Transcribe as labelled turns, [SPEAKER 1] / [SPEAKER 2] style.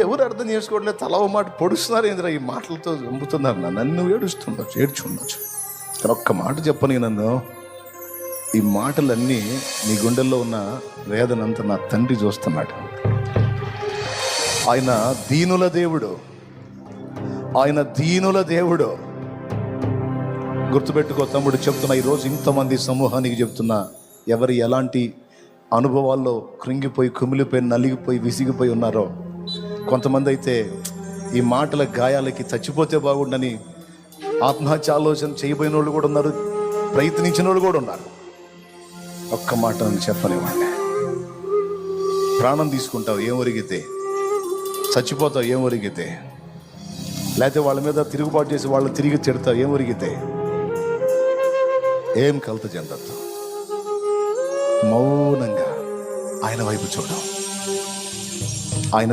[SPEAKER 1] ఎవరు అర్థం చేసుకోవట్లేదు, తల ఓ మాట పొడుస్తున్నారు ఏంద్రా, ఈ మాటలతో చంపుతున్నారు నన్ను. ఏడ్చుండొచ్చు కానీ ఒక్క మాట చెప్పని, నన్ను ఈ మాటలన్నీ నీ గుండెల్లో ఉన్న వేదనంతా నా తండ్రి చూస్తున్నాడు. ఆయన దీనుల దేవుడు, ఆయన దీనుల దేవుడు. గుర్తుపెట్టుకో తమ్ముడు, చెప్తున్నా ఈరోజు ఇంతమంది సమూహానికి చెప్తున్నా, ఎవరు ఎలాంటి అనుభవాల్లో కృంగిపోయి కుమిలిపోయి నలిగిపోయి విసిగిపోయి ఉన్నారో. కొంతమంది అయితే ఈ మాటల గాయాలకి చచ్చిపోతే బాగుండని ఆత్మహత్య ఆలోచన చేయబోయిన వాళ్ళు కూడా ఉన్నారు, ప్రయత్నించిన వాళ్ళు కూడా ఉన్నారు. ఒక్క మాట నన్ను చెప్పనివ్వండి, ప్రాణం తీసుకుంటావు ఏం ఒరిగితే, చచ్చిపోతావు ఏం ఒరిగితే, లేకపోతే వాళ్ళ మీద తిరుగుబాటు చేసి వాళ్ళు తిరిగి తిడతావు ఏం ఒరిగితే, ఏం కలత చెందద్దు. మౌనంగా ఆయన వైపు చూడడం, ఆయన వైపు